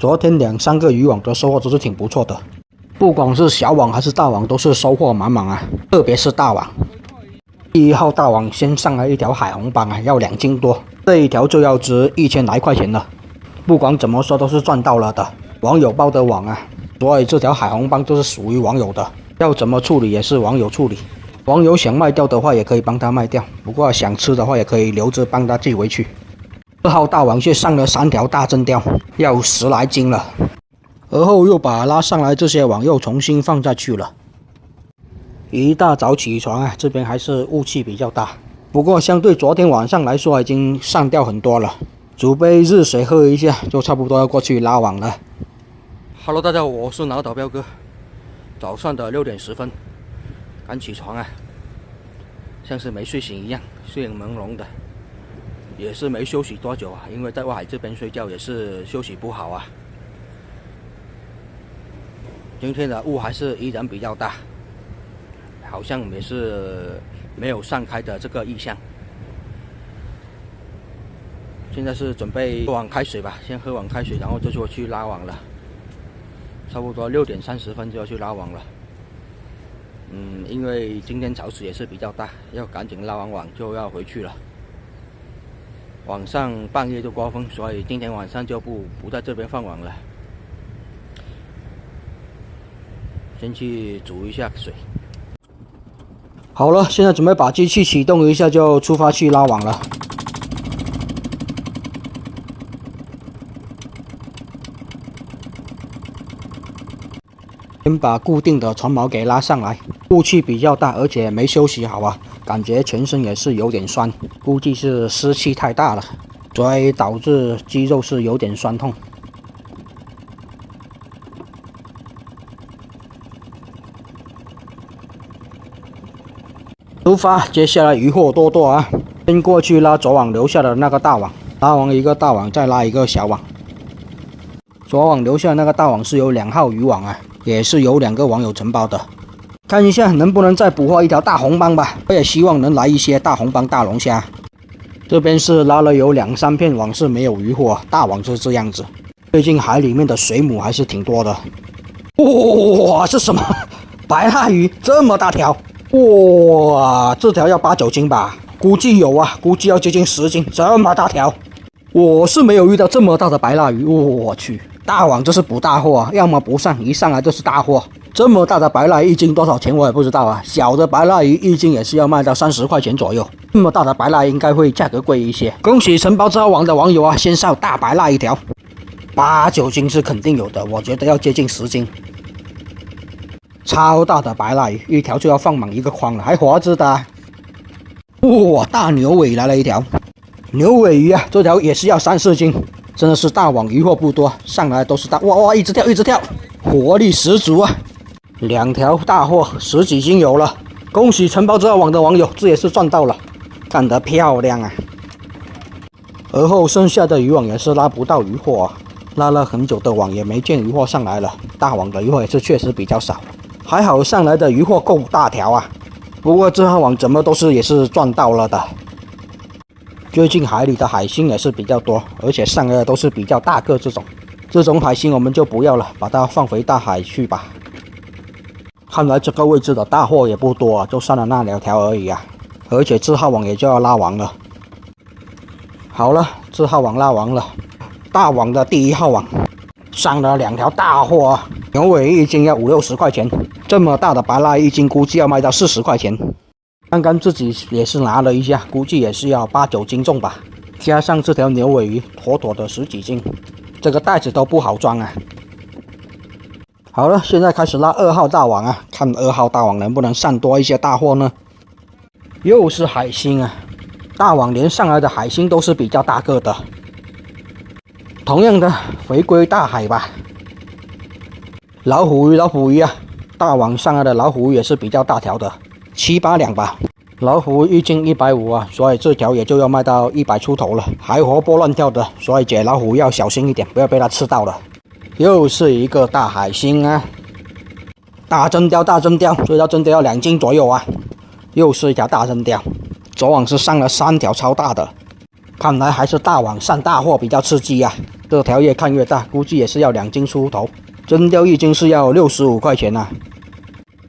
昨天2、3个渔网的收获都是挺不错的，不管是小网还是大网，都是收获满满啊，特别是大网。第1号大网先上来一条海红帮啊，要2斤多，这一条就要值1000来块钱了。不管怎么说都是赚到了的，网友包的网啊，所以这条海红帮就是属于网友的，要怎么处理也是网友处理。网友想卖掉的话也可以帮他卖掉，不过想吃的话也可以留着帮他寄回去。2号大网却上了3条大真鲷，要10来斤了。而后又把拉上来这些网又重新放下去了。一大早起床啊，这边还是雾气比较大，不过相对昨天晚上来说已经上钓很多了。煮杯热水喝一下，就差不多要过去拉网了。Hello， 大家好，我是脑岛彪哥。早上的6点10分，刚起床啊，像是没睡醒一样，睡眼朦胧的，也是没休息多久啊，因为在外海这边睡觉也是休息不好啊。今天的雾还是依然比较大，好像也是没有散开的这个意向。现在是准备喝碗开水吧，先喝碗开水，然后就说去拉网了。差不多6点30分就要去拉网了。因为今天潮水也是比较大，要赶紧拉完网就要回去了。晚上半夜就刮风，所以今天晚上就不在这边放网了。先去煮一下水。好了，现在准备把机器启动一下，就出发去拉网了。先把固定的船锚给拉上来，雾气比较大，而且没休息好啊，感觉全身也是有点酸，估计是湿气太大了，所以导致肌肉是有点酸痛。出发，接下来渔获多多啊！先过去拉左网留下的那个大网，拉完一个大网，再拉一个小网。左网留下那个大网是有2号渔网啊，也是有2个网友承包的。看一下能不能再捕获一条大红帮吧，我也希望能来一些大红帮大龙虾。这边是拉了有2、3片网是没有渔获，大网是这样子。最近海里面的水母还是挺多的。哇，这什么白蜡鱼这么大条？哇，这条要8、9斤吧？估计有啊，估计要接近10斤，这么大条。我是没有遇到这么大的白蜡鱼，我去，大网这是捕大货啊，要么不上，一上来就是大货。这么大的白蜡鱼1斤多少钱我也不知道啊，小的白蜡鱼1斤也是要卖到30块钱左右，这么大的白蜡鱼应该会价格贵一些。恭喜承包这号网的网友啊，先上大白蜡1条，8、9斤是肯定有的，我觉得要接近10斤。超大的白蜡鱼，1条就要放满1个筐了，还活着的啊。哇，大牛尾来了1条。牛尾鱼啊，这条也是要3、4斤，真的是大网渔获不多，上来都是大，哇，一直跳一直跳，活力十足啊！2条大货10几斤有了，恭喜承包这号网的网友，这也是赚到了，干得漂亮啊！而后剩下的渔网也是拉不到渔获啊，拉了很久的网也没见渔获上来了，大网的渔获也是确实比较少，还好上来的渔获够大条啊，不过这号网怎么都是也是赚到了的。最近海里的海星也是比较多，而且上来的都是比较大个这种海星我们就不要了，把它放回大海去吧。看来这个位置的大货也不多啊，就上了那2条而已啊，而且这号网也就要拉完了。好了，这号网拉完了，大网的第1号网上了2条大货啊，牛尾1斤要50、60块钱，这么大的白蜡1斤估计要卖到40块钱。刚刚自己也是拿了一下，估计也是要8、9斤重吧，加上这条牛尾鱼，妥妥的10几斤，这个袋子都不好装啊。好了，现在开始拉2号大网啊，看2号大网能不能上多一些大货呢？又是海星啊，大网连上来的海星都是比较大个的。同样的，回归大海吧。老虎鱼啊，大网上来的老虎鱼也是比较大条的。7、8两吧，老虎1斤150啊，所以这条也就要卖到100出头了，还活泼乱跳的，所以捡老虎要小心一点，不要被它吃到了。又是一个大海星啊，大真鲷，这条真鲷要2斤左右啊，又是一条大真鲷，昨晚是上了3条超大的，看来还是大网上大货比较刺激啊。这条越看越大，估计也是要2斤出头，真鲷1斤是要65块钱啊，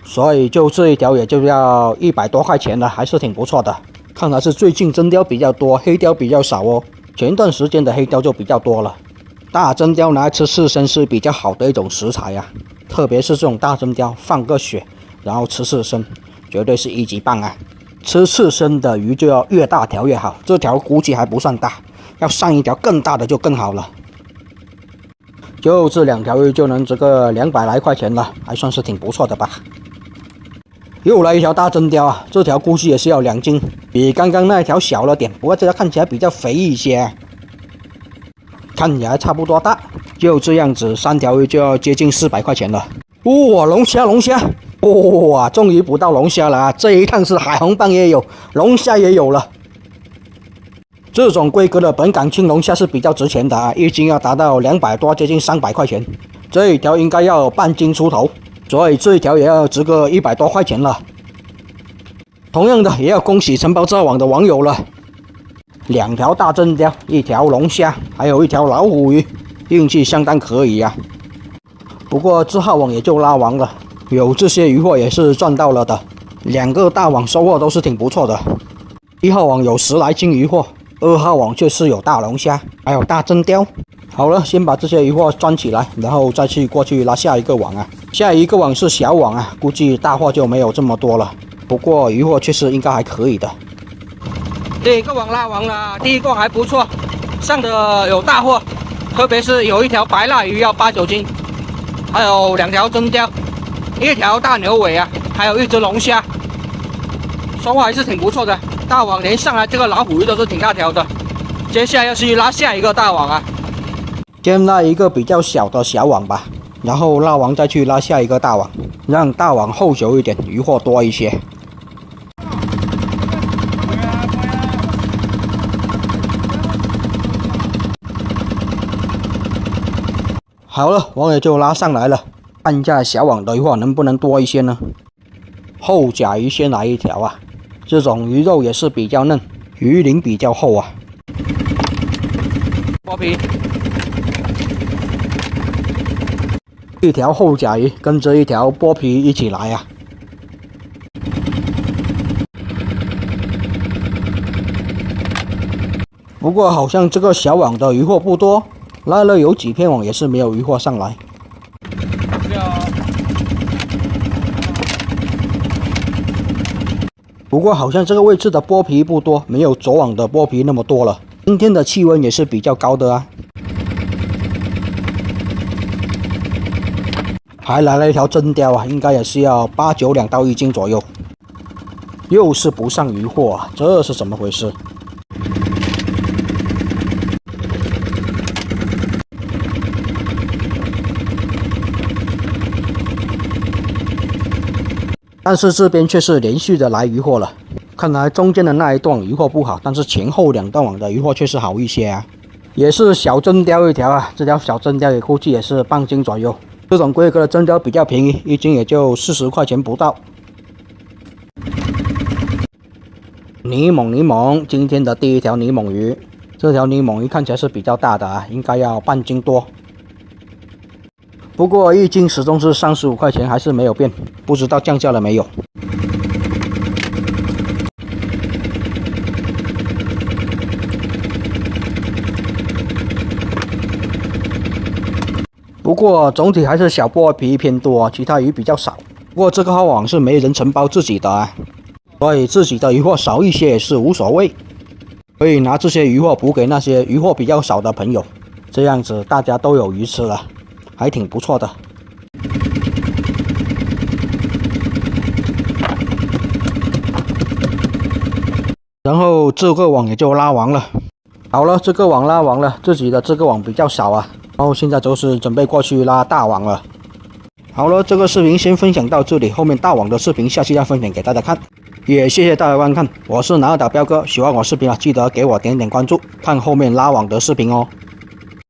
所以就这一条也就要100多块钱了，还是挺不错的。看来是最近真鲷比较多，黑鲷比较少哦。前段时间的黑鲷就比较多了。大真鲷拿来吃刺身是比较好的一种食材啊，特别是这种大真鲷放个血，然后吃刺身，绝对是1级棒啊！吃刺身的鱼就要越大条越好，这条估计还不算大，要上一条更大的就更好了。就这2条鱼就能值个200来块钱了，还算是挺不错的吧。又来一条大真鲷啊，这条估计也是要2斤，比刚刚那一条小了点，不过这条看起来比较肥一些，看起来差不多大。就这样子，3条鱼就要接近400块钱了。哇，龙虾，哇，终于捕到龙虾了啊！这一趟是海红蚌也有，龙虾也有了。这种规格的本港青龙虾是比较值钱的啊，1斤要达到200多，接近300块钱。这一条应该要半斤出头，所以这一条也要值个100多块钱了。同样的，也要恭喜承包这网的网友了，2条大真鲷，1条龙虾，还有1条老虎鱼，运气相当可以啊。不过这号网也就拉完了，有这些渔获也是赚到了的，2个大网收获都是挺不错的。1号网有10来斤渔获，2号网却是有大龙虾，还有大真鲷。好了，先把这些渔获装起来，然后再过去拉下一个网啊。下一个网是小网啊，估计大货就没有这么多了，不过渔获确实应该还可以的。第一个网拉完了，第一个网还不错，上的有大货，特别是有1条白蜡鱼要8、9斤。还有2条真鲷，1条大牛尾啊，还有1只龙虾，收获还是挺不错的。大网连上来这个老虎鱼都是挺大条的。接下来要去拉下一个大网啊，先拉一个比较小的小网吧，然后拉完再去拉下一个大网，让大网后熟一点，渔获多一些。好了，网也就拉上来了，看一下小网的渔获能不能多一些呢？后甲鱼先来1条啊，这种鱼肉也是比较嫩，鱼鳞比较厚啊。剥皮，1条后甲鱼跟着1条剥皮一起来啊。不过好像这个小网的渔获不多。拉了有几片网也是没有渔获上来。不过好像这个位置的剥皮不多，没有昨晚的剥皮那么多了。今天的气温也是比较高的啊。还来了1条真鲷啊，应该也是要8、9两到1斤左右。又是不上渔获啊，这是怎么回事？但是这边却是连续的来渔获了，看来中间的那一段渔获不好，但是前后2段网的渔获却是好一些啊。也是小真鲷1条啊，这条小真鲷也估计也是半斤左右。这种规格的真鲷比较便宜，1斤也就40块钱不到。泥猛，今天的第1条泥猛鱼，这条泥猛鱼看起来是比较大的啊，应该要半斤多。不过1斤始终是35块钱，还是没有变，不知道降价了没有。不过总体还是小剥皮偏多，其他鱼比较少。不过这个号网是没人承包自己的啊，所以自己的渔获少一些也是无所谓，可以拿这些渔获补给那些渔获比较少的朋友，这样子大家都有鱼吃了，还挺不错的。然后这个网也就拉完了。好了，这个网拉完了，自己的这个网比较少啊，然后现在就是准备过去拉大网了。好了，这个视频先分享到这里，后面大网的视频下期再分享给大家看。也谢谢大家观看，我是南二岛彪哥，喜欢我视频啊，记得给我点点关注，看后面拉网的视频哦。